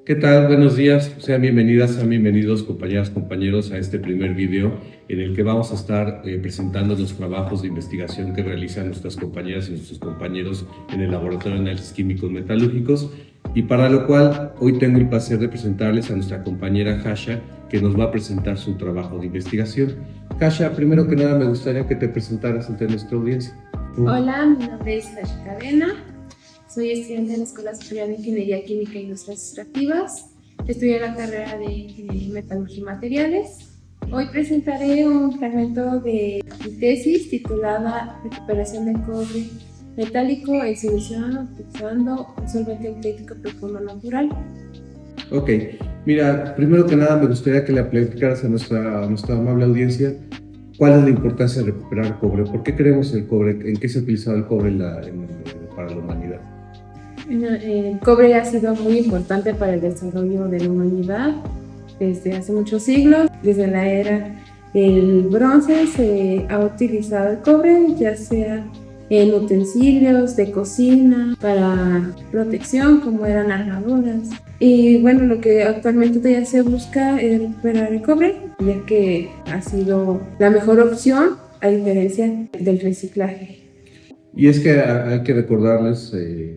¿Qué tal? Buenos días. Sean bienvenidas, sean bienvenidos compañeras, compañeros a este primer video en el que vamos a estar presentando los trabajos de investigación que realizan nuestras compañeras y nuestros compañeros en el Laboratorio de Análisis Químicos Metalúrgicos, y para lo cual hoy tengo el placer de presentarles a nuestra compañera Hasha, que nos va a presentar su trabajo de investigación. Hasha, primero que nada me gustaría que te presentaras ante nuestra audiencia. Hola, mi nombre es Hasha Cadena. Soy estudiante de la Escuela Superior de Ingeniería Química e Industrias Extractivas. Estudié la carrera de Ingeniería en Metalurgia y Materiales. Hoy presentaré un fragmento de mi tesis titulada Recuperación de cobre metálico en solución utilizando un solvente auténtico profundo natural. Ok, mira, primero que nada me gustaría que le platicaras a nuestra amable audiencia cuál es la importancia de recuperar cobre, por qué queremos el cobre, en qué se ha utilizado el cobre para la humanidad. El cobre ha sido muy importante para el desarrollo de la humanidad desde hace muchos siglos. Desde la era del bronce se ha utilizado el cobre, ya sea en utensilios de cocina, para protección, como eran armaduras. Y bueno, lo que actualmente ya se busca es recuperar el cobre, ya que ha sido la mejor opción a diferencia del reciclaje. Y es que hay que recordarles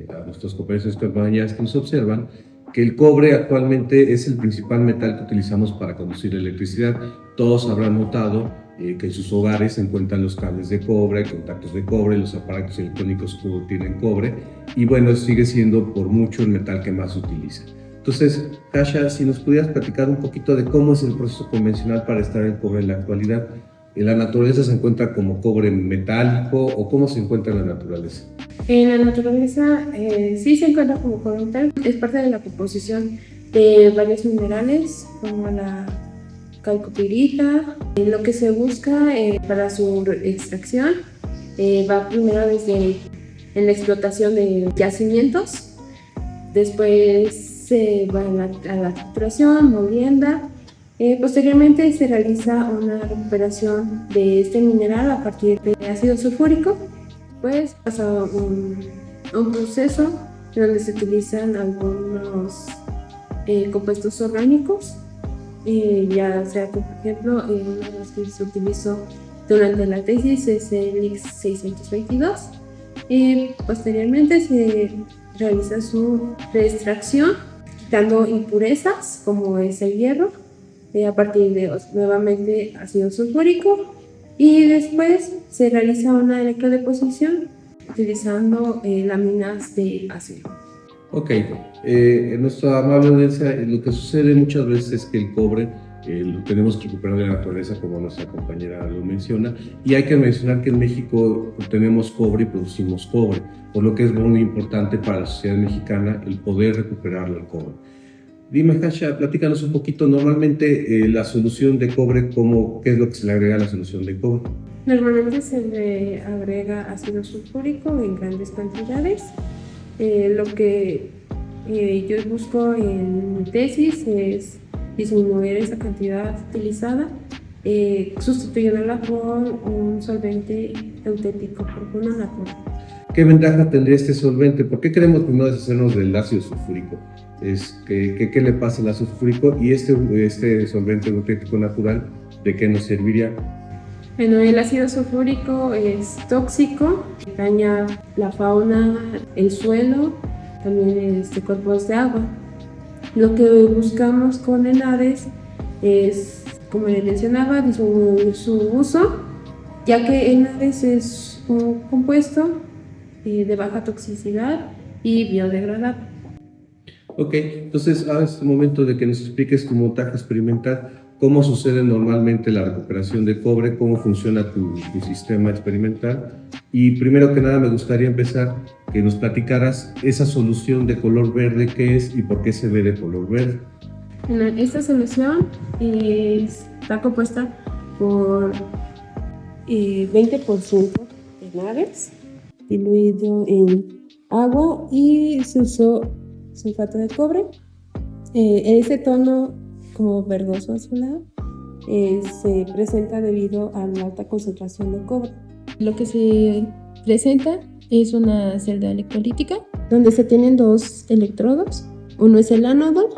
a nuestros compañeros y compañeras que nos observan que el cobre actualmente es el principal metal que utilizamos para conducir la electricidad. Todos habrán notado que en sus hogares se encuentran los cables de cobre, contactos de cobre, los aparatos electrónicos que tienen cobre, y bueno, sigue siendo por mucho el metal que más se utiliza. Entonces, Hasha, si nos pudieras platicar un poquito de cómo es el proceso convencional para extraer el cobre en la actualidad. ¿En la naturaleza se encuentra como cobre metálico o cómo se encuentra en la naturaleza? En la naturaleza sí se encuentra como cobre metálico. Es parte de la composición de varios minerales como la calcopirita. Lo que se busca para su extracción va primero desde en la explotación de yacimientos, después se va a la trituración, molienda. Posteriormente se realiza una recuperación de este mineral a partir de ácido sulfúrico. Pues pasa un proceso en donde se utilizan algunos compuestos orgánicos, ya sea por ejemplo uno de los que se utilizó durante la tesis es el X622. Posteriormente se realiza su reextracción quitando impurezas como es el hierro, a partir de nuevamente ácido sulfúrico, y después se realiza una electrodeposición utilizando láminas de acero. Ok, en nuestra amable audiencia lo que sucede muchas veces es que el cobre lo tenemos que recuperar de la naturaleza, como nuestra compañera lo menciona, y hay que mencionar que en México tenemos cobre y producimos cobre, por lo que es muy importante para la sociedad mexicana el poder recuperarlo el cobre. Dime, Hasha, platícanos un poquito, normalmente la solución de cobre, ¿qué es lo que se le agrega a la solución de cobre? Normalmente se le agrega ácido sulfúrico en grandes cantidades. Lo que yo busco en mi tesis es disminuir esa cantidad utilizada, sustituyéndola por un solvente auténtico profundo natural. ¿Qué ventaja tendría este solvente? ¿Por qué queremos primero deshacernos del ácido sulfúrico? ¿Qué le pasa al ácido sulfúrico? Y este solvente auténtico natural, ¿de qué nos serviría? Bueno, el ácido sulfúrico es tóxico, daña la fauna, el suelo, también cuerpos de agua. Lo que buscamos con el ADES es, como les mencionaba, disminuir su uso, ya que el ADES es un compuesto de baja toxicidad y biodegradable. Ok, entonces ahora es el momento de que nos expliques tu montaje experimental, cómo sucede normalmente la recuperación de cobre, cómo funciona tu sistema experimental. Y primero que nada me gustaría empezar que nos platicaras esa solución de color verde, qué es y por qué se ve de color verde. Bueno, esta solución está compuesta por 20% de NADES diluido en agua y se usó sulfato de cobre. Ese tono como verdoso azulado se presenta debido a la alta concentración de cobre. Lo que se presenta es una celda electrolítica donde se tienen dos electrodos. Uno es el ánodo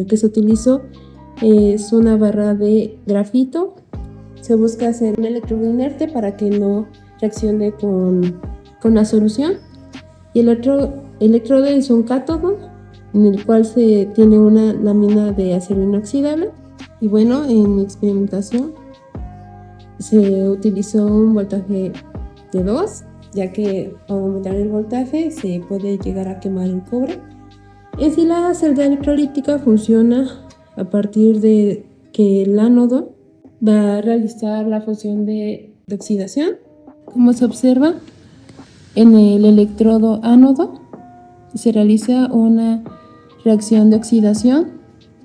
que se utilizó es una barra de grafito. Se busca hacer un electrodo inerte para que no reaccione con la solución. Y el otro electrodo es un cátodo, en el cual se tiene una lámina de acero inoxidable. Y bueno, en mi experimentación se utilizó un voltaje de 2, ya que al aumentar el voltaje se puede llegar a quemar el cobre. En sí, la celda electrolítica funciona a partir de que el ánodo va a realizar la función de oxidación. Como se observa, en el electrodo ánodo se realiza una reacción de oxidación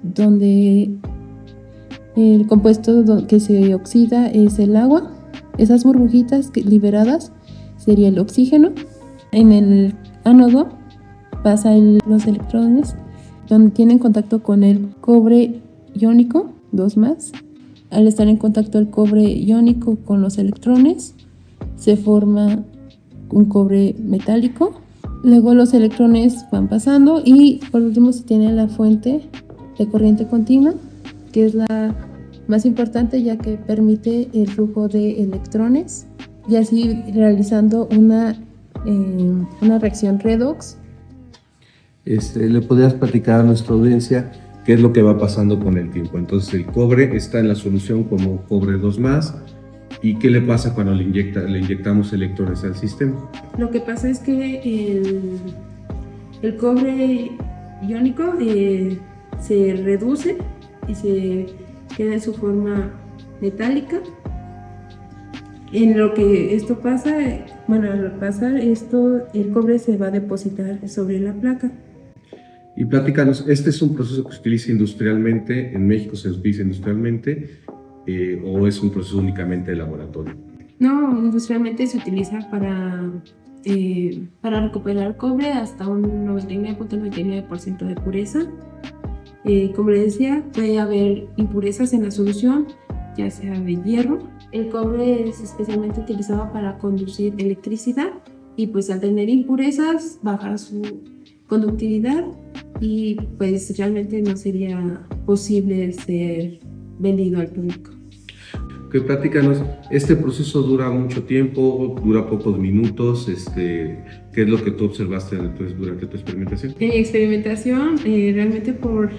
donde el compuesto que se oxida es el agua. Esas burbujitas liberadas sería el oxígeno. En el ánodo pasan los electrones donde tienen contacto con el cobre iónico, 2+. Al estar en contacto el cobre iónico con los electrones, se forma un cobre metálico. Luego los electrones van pasando y por último se tiene la fuente de corriente continua, que es la más importante ya que permite el flujo de electrones y así realizando una reacción redox. ¿Le podrías platicar a nuestra audiencia qué es lo que va pasando con el tiempo? Entonces el cobre está en la solución como cobre 2+, ¿y qué le pasa cuando le inyectamos electrones al sistema? Lo que pasa es que el cobre iónico se reduce y se queda en su forma metálica. En lo que esto pasa, al pasar esto, el cobre se va a depositar sobre la placa. Y platícanos, ¿este es un proceso que se utiliza industrialmente? ¿En México se utiliza industrialmente o es un proceso únicamente de laboratorio? No, industrialmente se utiliza para recuperar cobre hasta un 99.99% de pureza. Como les decía, puede haber impurezas en la solución, ya sea de hierro. El cobre es especialmente utilizado para conducir electricidad y pues al tener impurezas baja su conductividad y pues realmente no sería posible ser vendido al público. Que platícanos, ¿este proceso dura mucho tiempo, dura pocos minutos? ¿Qué es lo que tú observaste durante tu experimentación? En mi experimentación, realmente por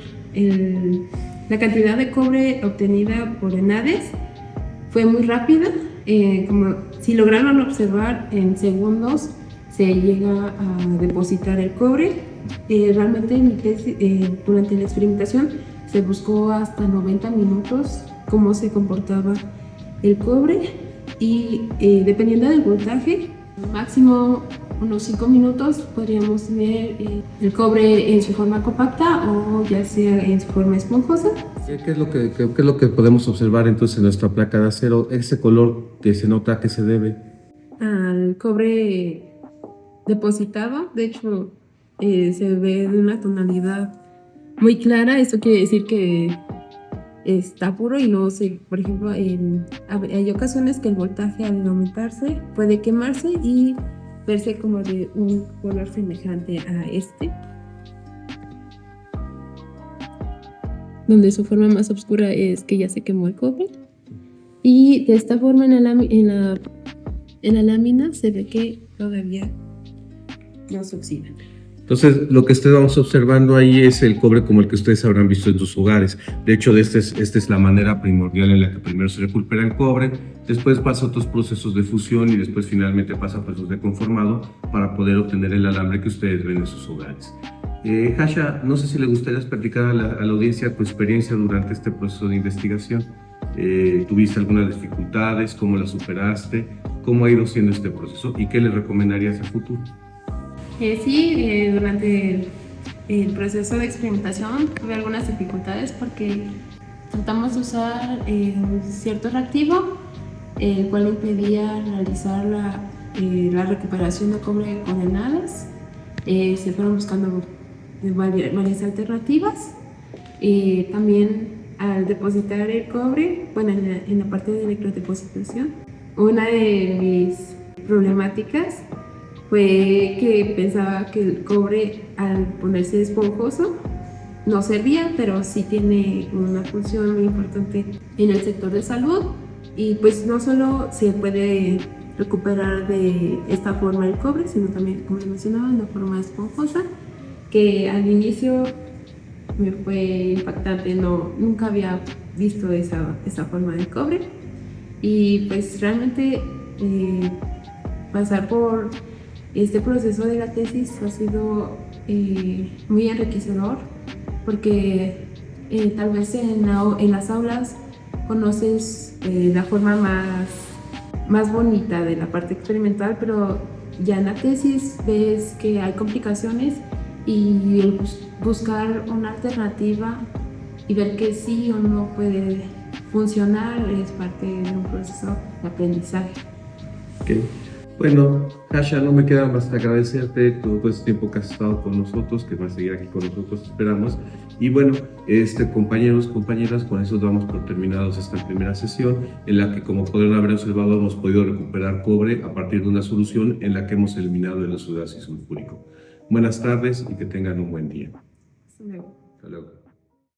la cantidad de cobre obtenida por ENADES fue muy rápida. Como si lograron observar en segundos, se llega a depositar el cobre. Realmente en mi tesis, durante la experimentación se buscó hasta 90 minutos cómo se comportaba el cobre y dependiendo del voltaje, máximo unos 5 minutos podríamos ver el cobre en su forma compacta o ya sea en su forma esponjosa. ¿Qué es lo que podemos observar entonces en nuestra placa de acero? Ese color que se nota, ¿a qué se debe? Al cobre depositado, de hecho se ve de una tonalidad muy clara. Esto quiere decir que está puro y no sé, por ejemplo, hay ocasiones que el voltaje al aumentarse puede quemarse y verse como de un color semejante a donde su forma más oscura es que ya se quemó el cobre y de esta forma en la lámina se ve que todavía no se oxida. Entonces, lo que estamos observando ahí es el cobre como el que ustedes habrán visto en sus hogares. De hecho, esta es la manera primordial en la que primero se recupera el cobre, después pasa otros procesos de fusión y después finalmente pasa a procesos de conformado para poder obtener el alambre que ustedes ven en sus hogares. Jasha, no sé si le gustaría platicar a la audiencia tu experiencia durante este proceso de investigación. ¿Tuviste algunas dificultades? ¿Cómo las superaste? ¿Cómo ha ido siendo este proceso? ¿Y qué le recomendarías a futuro? Sí, durante el proceso de experimentación tuve algunas dificultades porque tratamos de usar cierto reactivo, el cual impedía realizar la recuperación de cobre con ENADES. Se fueron buscando varias alternativas. También al depositar el cobre, en la parte de electrodepositación, una de mis problemáticas fue que pensaba que el cobre al ponerse esponjoso no servía, pero sí tiene una función muy importante en el sector de salud. Y pues no solo se puede recuperar de esta forma el cobre, sino también, como les mencionaba, de una forma esponjosa, que al inicio me fue impactante, nunca había visto esa forma de cobre. Y pues realmente pasar por este proceso de la tesis ha sido muy enriquecedor, porque tal vez en las aulas conoces la forma más bonita de la parte experimental, pero ya en la tesis ves que hay complicaciones y el buscar una alternativa y ver que sí o no puede funcionar es parte de un proceso de aprendizaje. Okay. Bueno, Hasha, no me queda más que agradecerte todo este tiempo que has estado con nosotros, que vas a seguir aquí con nosotros, esperamos. Y bueno, compañeros, compañeras, con eso damos por terminados esta primera sesión, en la que, como podrán haber observado, hemos podido recuperar cobre a partir de una solución en la que hemos eliminado el ácido sulfúrico. Buenas tardes y que tengan un buen día. Hasta luego. Hasta luego.